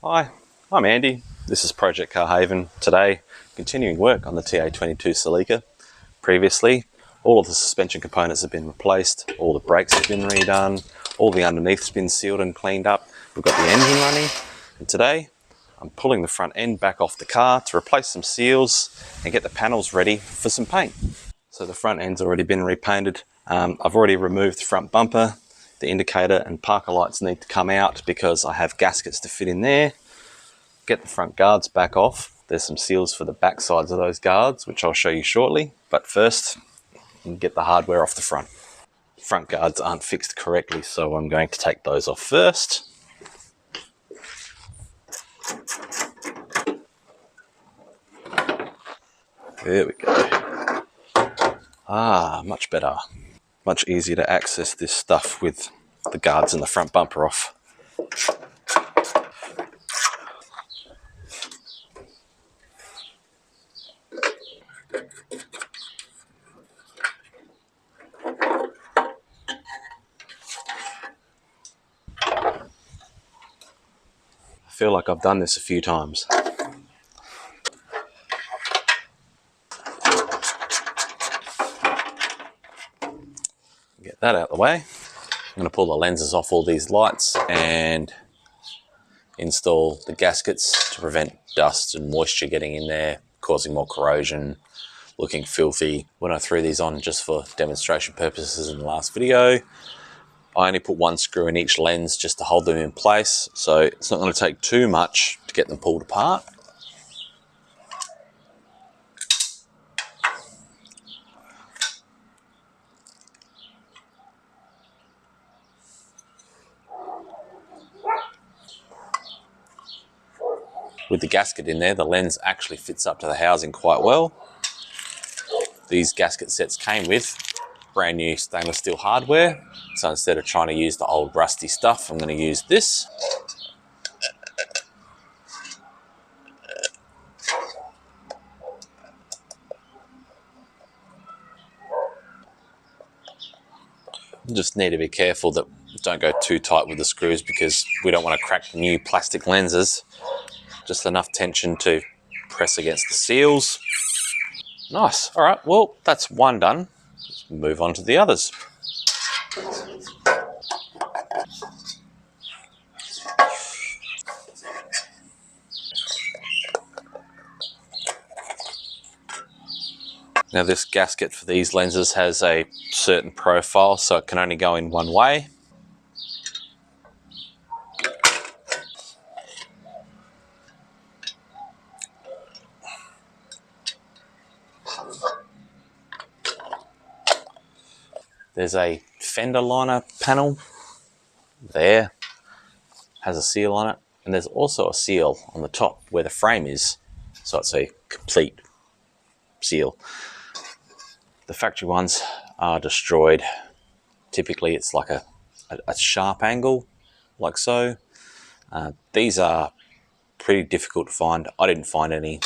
Hi, I'm Andy. This is Project Carhaven. Today, continuing work on the TA22 Celica. Previously, all of the suspension components have been replaced, all the brakes have been redone, all the underneath's been sealed and cleaned up. We've got the engine running, and today I'm pulling the front end back off the car to replace some seals and get the panels ready for some paint. So the front end's already been repainted. I've already removed the front bumper. The indicator and parker lights need to come out because I have gaskets to fit in there. Get the front guards back off. There's some seals for the back sides of those guards, which I'll show you shortly. But first, get the hardware off the front. Front guards aren't fixed correctly, so I'm going to take those off first. There we go. Much better. Much easier to access this stuff with the guards and the front bumper off. I feel like I've done this a few times. Get that out of the way. I'm going to pull the lenses off all these lights and install the gaskets to prevent dust and moisture getting in there, causing more corrosion, looking filthy. When I threw these on just for demonstration purposes in the last video, I only put one screw in each lens just to hold them in place, so it's not going to take too much to get them pulled apart. With the gasket in there, the lens actually fits up to the housing quite well. These gasket sets came with brand new stainless steel hardware, so instead of trying to use the old rusty stuff, I'm going to use this. You just need to be careful that don't go too tight with the screws because we don't want to crack new plastic lenses. Just enough tension to press against the seals. Nice. All right, well, that's one done. Let's move on to the others. Now this gasket for these lenses has a certain profile, so it can only go in one way. There's a Fender liner panel there, has a seal on it, and there's also a seal on the top where the frame is, so it's a complete seal. The factory ones are destroyed. Typically it's like a sharp angle, like so. These are pretty difficult to find. I didn't find any.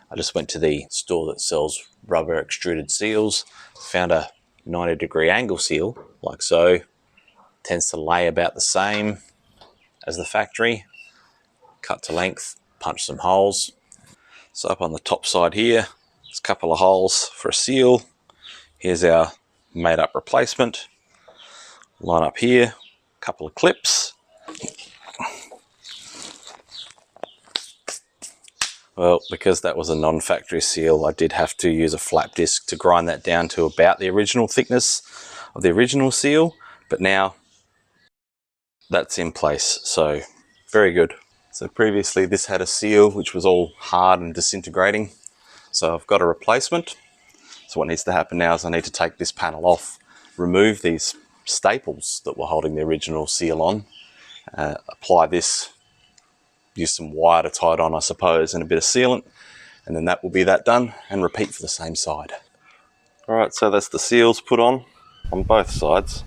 I just went to the store that sells rubber extruded seals, found a 90-degree angle seal, like so. Tends to lay about the same as the factory. Cut to length, punch some holes. So up on the top side here, there's a couple of holes for a seal. Here's our made up replacement. Line up here, a couple of clips. Well, because that was a non-factory seal, I did have to use a flap disc to grind that down to about the original thickness of the original seal, but now that's in place, so very good. So previously this had a seal which was all hard and disintegrating, so I've got a replacement. So what needs to happen now is I need to take this panel off, remove these staples that were holding the original seal on, apply this, use some wire to tie it on, I suppose, and a bit of sealant, and then that will be that done, and repeat for the same side. Alright, so that's the seals put on both sides.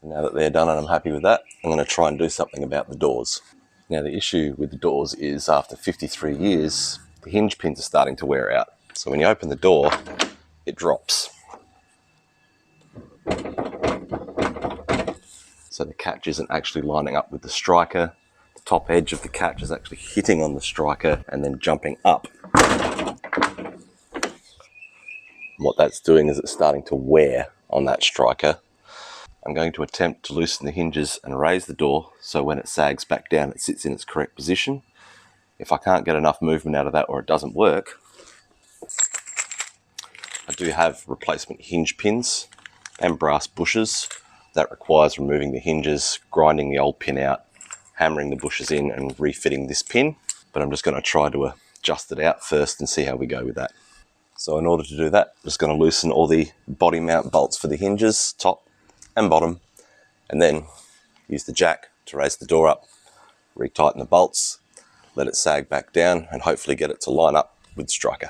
Now that they're done and I'm happy with that, I'm going to try and do something about the doors. Now the issue with the doors is after 53 years, the hinge pins are starting to wear out. So when you open the door, it drops. So the catch isn't actually lining up with the striker. The top edge of the catch is actually hitting on the striker and then jumping up. What that's doing is it's starting to wear on that striker. I'm going to attempt to loosen the hinges and raise the door so when it sags back down it sits in its correct position. If I can't get enough movement out of that or it doesn't work, I do have replacement hinge pins and brass bushes. That requires removing the hinges, grinding the old pin out, hammering the bushes in and refitting this pin. But I'm just going to try to adjust it out first and see how we go with that. So in order to do that, I'm just going to loosen all the body mount bolts for the hinges, top and bottom, and then use the jack to raise the door up, retighten the bolts, let it sag back down, and hopefully get it to line up with the striker.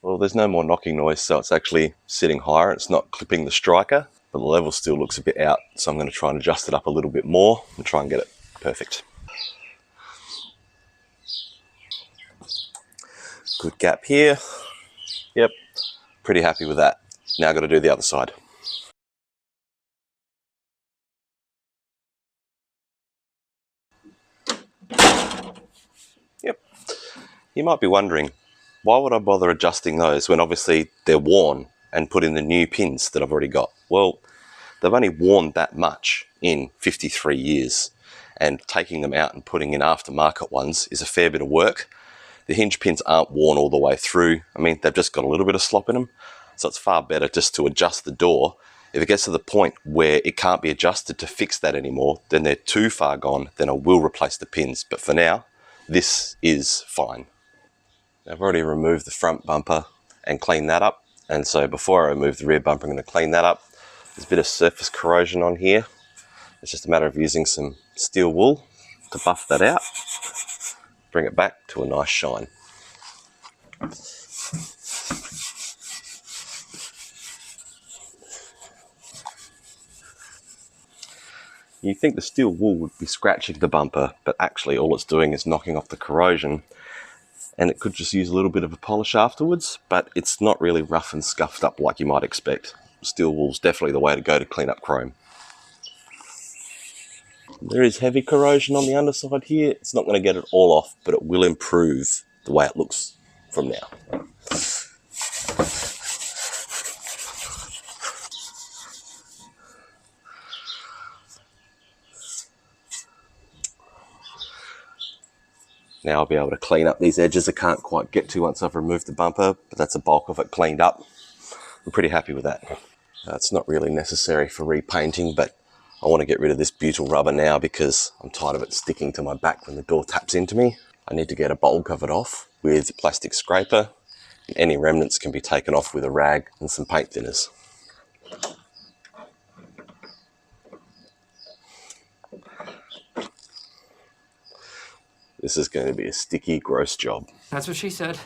Well, there's no more knocking noise, so it's actually sitting higher. It's not clipping the striker, but the level still looks a bit out. So I'm going to try and adjust it up a little bit more and try and get it perfect. Good gap here. Yep, pretty happy with that. Now I've got to do the other side. Yep. You might be wondering, why would I bother adjusting those when obviously they're worn and put in the new pins that I've already got? Well, they've only worn that much in 53 years, and taking them out and putting in aftermarket ones is a fair bit of work. The hinge pins aren't worn all the way through. I mean, they've just got a little bit of slop in them, so it's far better just to adjust the door. If it gets to the point where it can't be adjusted to fix that anymore, then they're too far gone, then I will replace the pins. But for now, this is fine. I've already removed the front bumper and cleaned that up. And so before I remove the rear bumper, I'm going to clean that up. There's a bit of surface corrosion on here. It's just a matter of using some steel wool to buff that out, bring it back to a nice shine. You think the steel wool would be scratching the bumper, but actually all it's doing is knocking off the corrosion, and it could just use a little bit of a polish afterwards, but it's not really rough and scuffed up like you might expect. Steel wool's definitely the way to go to clean up chrome. There is heavy corrosion on the underside here. It's not going to get it all off, but it will improve the way it looks from now. Now I'll be able to clean up these edges I can't quite get to once I've removed the bumper, but that's a bulk of it cleaned up. I'm pretty happy with that. It's not really necessary for repainting, but I want to get rid of this butyl rubber now because I'm tired of it sticking to my back when the door taps into me. I need to get a bulk of it off with a plastic scraper. Any remnants can be taken off with a rag and some paint thinners. This is going to be a sticky, gross job. That's what she said.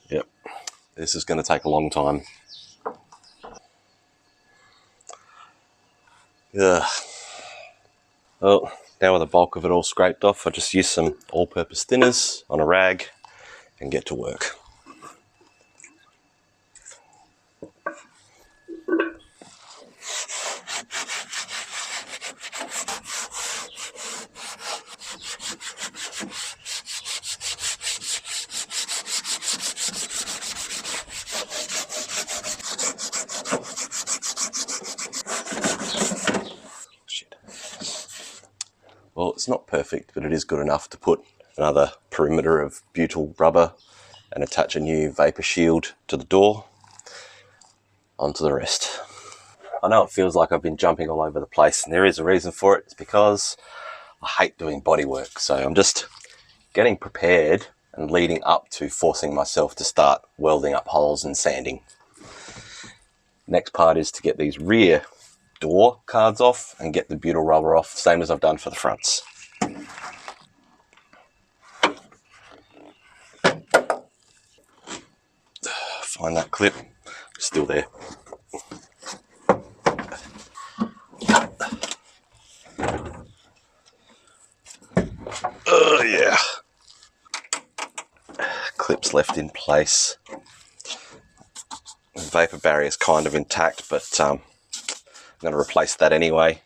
Yep, this is going to take a long time. Ugh. Well, now with the bulk of it all scraped off, I just use some all-purpose thinners on a rag and get to work. Well, it's not perfect, but it is good enough to put another perimeter of butyl rubber and attach a new vapor shield to the door. Onto the rest. I know it feels like I've been jumping all over the place, and there is a reason for it. It's because I hate doing bodywork, so I'm just getting prepared and leading up to forcing myself to start welding up holes and sanding. Next part is to get these rear door cards off and get the butyl rubber off, same as I've done for the fronts. Find that clip, still there. Oh yeah. Clips left in place. The vapor barrier is kind of intact, but I'm going to replace that anyway.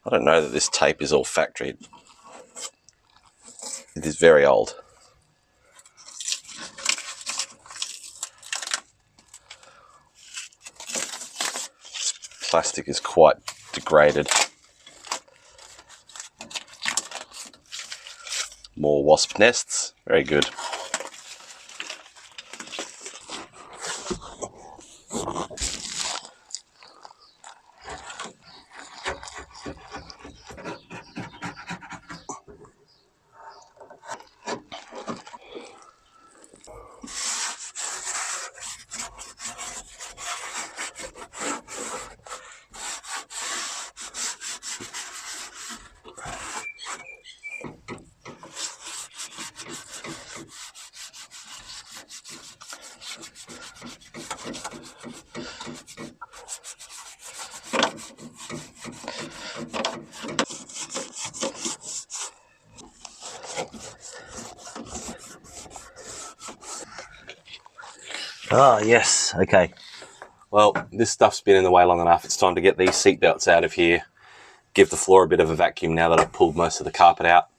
I don't know that this tape is all factory. It is very old. Plastic is quite degraded. More wasp nests, very good. Ah, yes, okay. Well, this stuff's been in the way long enough. It's time to get these seat belts out of here, give the floor a bit of a vacuum now that I've pulled most of the carpet out,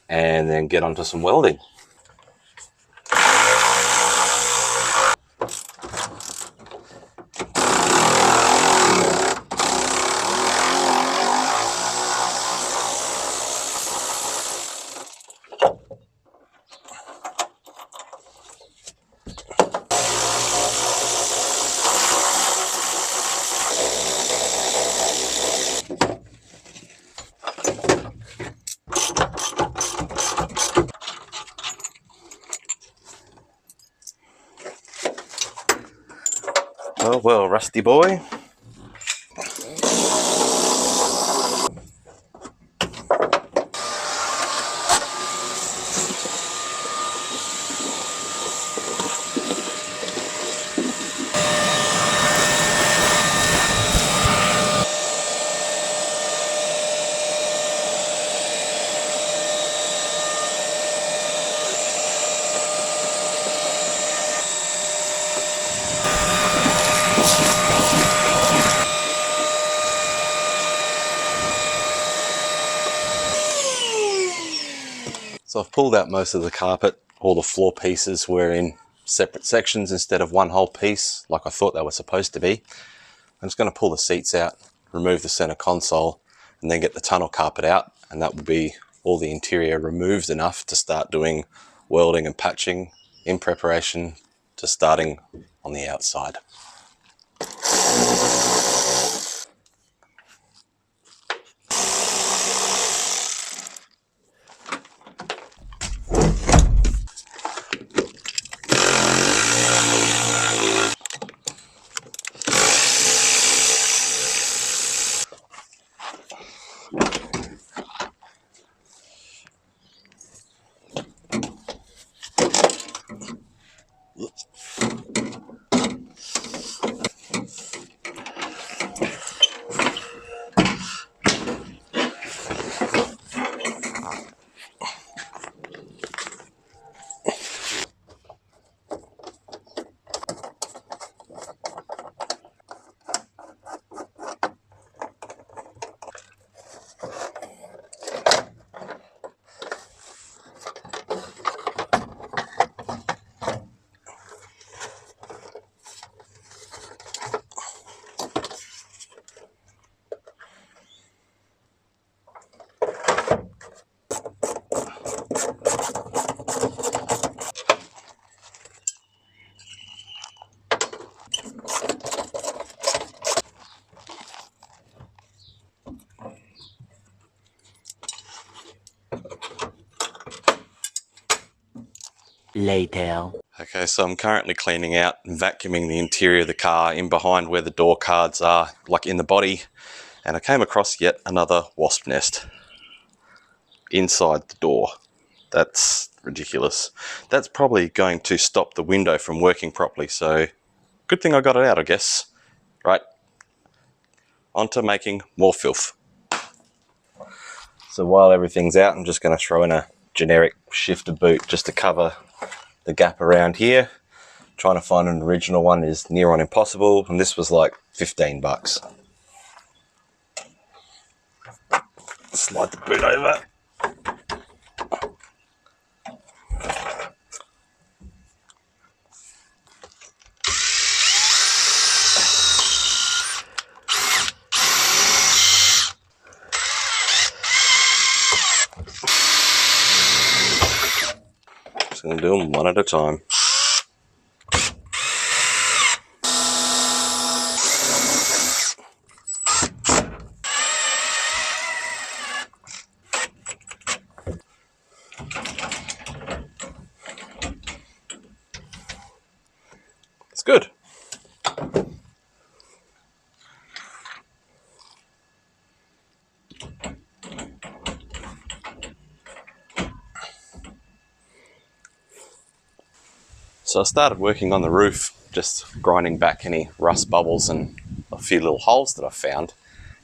and then get onto some welding. Oh well, rusty boy. So I've pulled out most of the carpet. All the floor pieces were in separate sections instead of one whole piece like I thought they were supposed to be. I'm just going to pull the seats out, remove the center console, and then get the tunnel carpet out, and that will be all the interior removed enough to start doing welding and patching in preparation to starting on the outside. later. Okay, so I'm currently cleaning out and vacuuming the interior of the car in behind where the door cards are, like in the body, and I came across yet another wasp nest inside the door. That's ridiculous. That's probably going to stop the window from working properly, so good thing I got it out, I guess. Right, on to making more filth. So while everything's out, I'm just going to throw in a generic shifter boot just to cover the gap around here. Trying to find an original one is near on impossible, and this was like 15 bucks. Slide the boot over. Just going to do them one at a time. It's good. So I started working on the roof, just grinding back any rust bubbles and a few little holes that I found.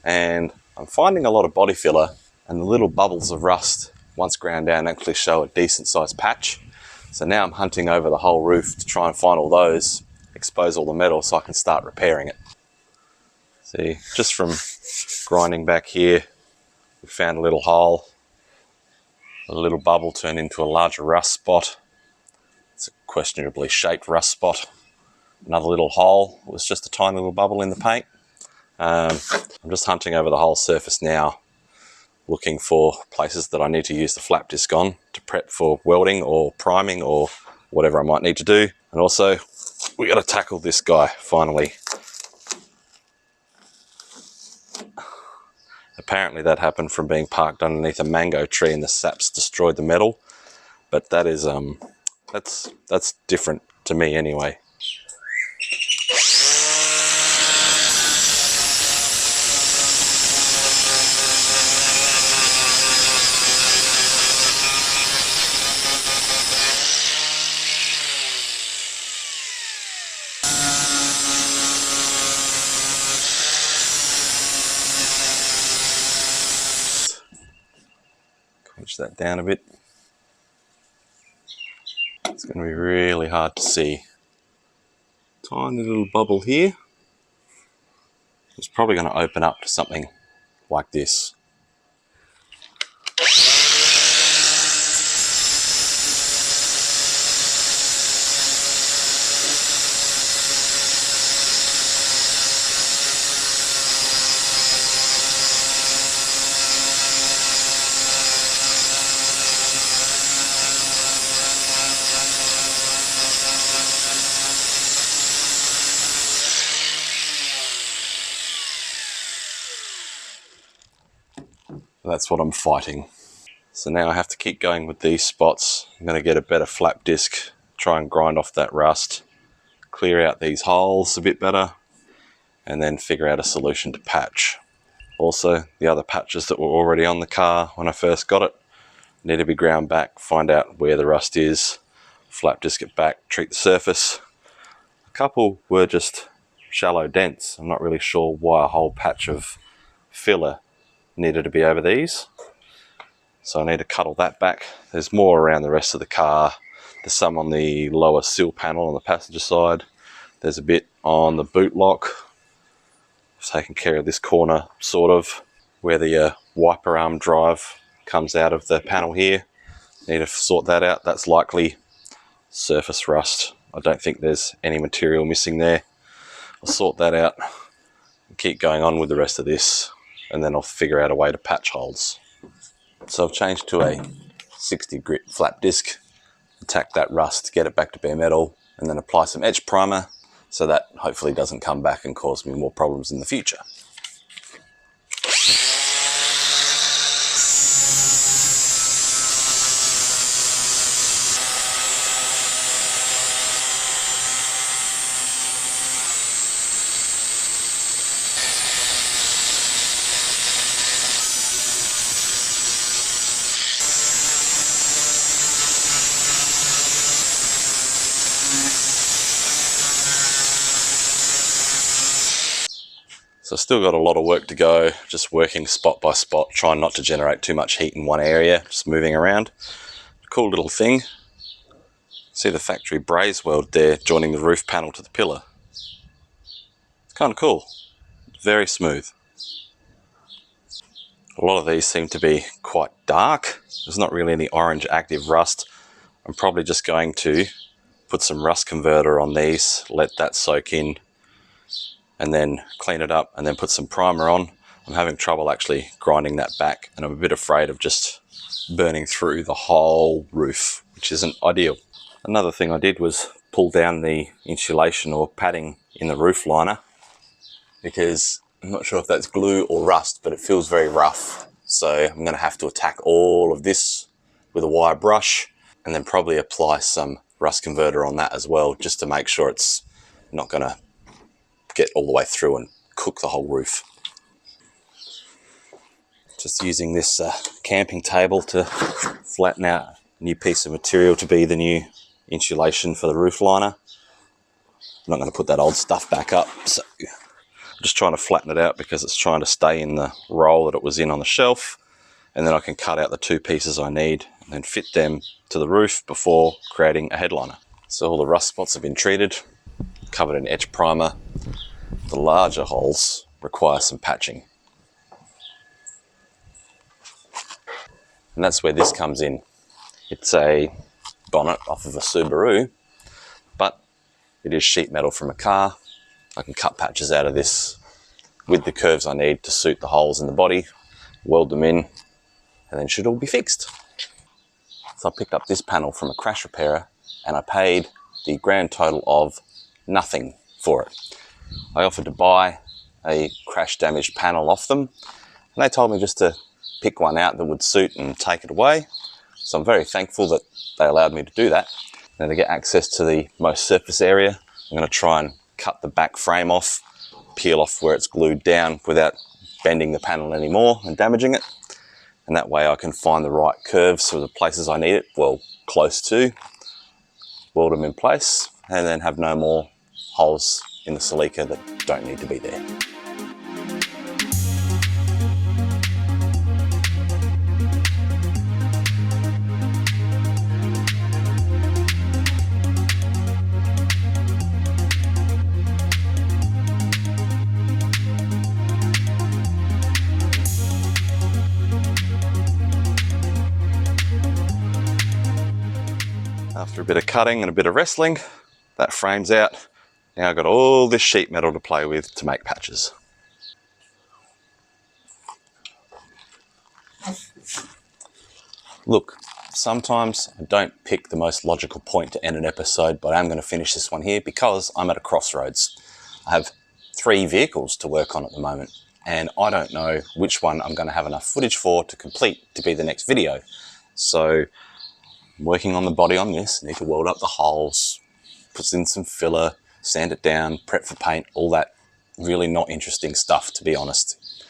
And I'm finding a lot of body filler, and the little bubbles of rust, once ground down, actually show a decent sized patch. So now I'm hunting over the whole roof to try and find all those, expose all the metal so I can start repairing it. See, just from grinding back here, we found a little hole. A little bubble turned into a larger rust spot. It's a questionably shaped rust spot. Another little hole was just a tiny little bubble in the paint. I'm just hunting over the whole surface now, looking for places that I need to use the flap disc on to prep for welding or priming or whatever I might need to do. And also, we got to tackle this guy finally. Apparently that happened from being parked underneath a mango tree and the saps destroyed the metal. But that is, that's different to me anyway. Crunch that down a bit. It's going to be really hard to see. Tiny little bubble here. It's probably going to open up to something like this. That's what I'm fighting. So now I have to keep going with these spots. I'm going to get a better flap disc, try and grind off that rust, clear out these holes a bit better, and then figure out a solution to patch. Also, the other patches that were already on the car when I first got it need to be ground back, find out where the rust is, flap disc it back, treat the surface. A couple were just shallow dents. I'm not really sure why a whole patch of filler needed to be over these. So I need to cut all that back. There's more around the rest of the car. There's some on the lower sill panel on the passenger side. There's a bit on the boot lock. I've taken care of this corner, sort of, where the wiper arm drive comes out of the panel here. Need to sort that out. That's likely surface rust. I don't think there's any material missing there. I'll sort that out and keep going on with the rest of this, and then I'll figure out a way to patch holes. So I've changed to a 60 grit flap disc, attack that rust, get it back to bare metal, and then apply some etch primer so that hopefully doesn't come back and cause me more problems in the future. So I've still got a lot of work to go, just working spot by spot, trying not to generate too much heat in one area, just moving around. Cool little thing. See the factory braze weld there joining the roof panel to the pillar. It's kind of cool. Very smooth. A lot of these seem to be quite dark. There's not really any orange active rust. I'm probably just going to put some rust converter on these, let that soak in, and then clean it up and then put some primer on. I'm having trouble actually grinding that back, and I'm a bit afraid of just burning through the whole roof, which isn't ideal. Another thing I did was pull down the insulation or padding in the roof liner, because I'm not sure if that's glue or rust, but it feels very rough. So I'm going to have to attack all of this with a wire brush and then probably apply some rust converter on that as well, just to make sure it's not going to get all the way through and cook the whole roof. Just using this camping table to flatten out a new piece of material to be the new insulation for the roof liner. I'm not going to put that old stuff back up, so I'm just trying to flatten it out because it's trying to stay in the roll that it was in on the shelf, and then I can cut out the two pieces I need and then fit them to the roof before creating a headliner. So all the rust spots have been treated, covered in etch primer. The larger holes require some patching. And that's where this comes in. It's a bonnet off of a Subaru, but it is sheet metal from a car. I can cut patches out of this with the curves I need to suit the holes in the body, weld them in, and then should all be fixed. So I picked up this panel from a crash repairer and I paid the grand total of nothing for it. I offered to buy a crash damaged panel off them, and they told me just to pick one out that would suit and take it away. So I'm very thankful that they allowed me to do that. Now, to get access to the most surface area, I'm going to try and cut the back frame off, peel off where it's glued down without bending the panel anymore and damaging it. And that way I can find the right curves for the places I need it, well, close to, weld them in place, and then have no more holes in the Celica that don't need to be there. After a bit of cutting and a bit of wrestling, that frame's out. Now I've got all this sheet metal to play with to make patches. Look, sometimes I don't pick the most logical point to end an episode, but I'm going to finish this one here because I'm at a crossroads. I have 3 vehicles to work on at the moment, and I don't know which one I'm going to have enough footage for to complete to be the next video. So I'm working on the body on this, need to weld up the holes, put in some filler, sand it down, prep for paint, all that really not interesting stuff, to be honest.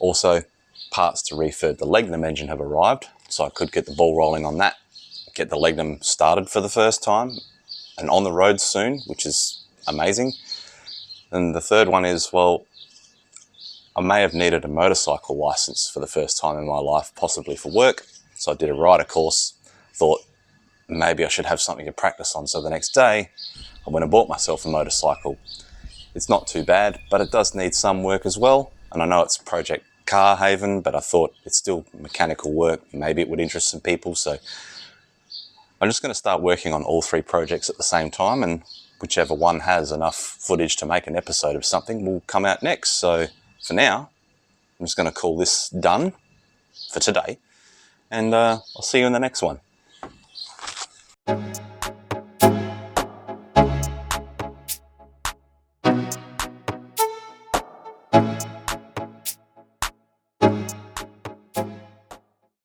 Also, parts to refurb the Legnum engine have arrived, so I could get the ball rolling on that, get the Legnum started for the first time and on the road soon, which is amazing. And the third one is, well, I may have needed a motorcycle license for the first time in my life, possibly for work. So I did a rider course, thought maybe I should have something to practice on. So the next day I went and bought myself a motorcycle. It's not too bad, but it does need some work as well. And I know it's Project Car Haven, but I thought it's still mechanical work. Maybe it would interest some people. So I'm just going to start working on all 3 projects at the same time, and whichever one has enough footage to make an episode of something will come out next. So for now, I'm just going to call this done for today, and I'll see you in the next one.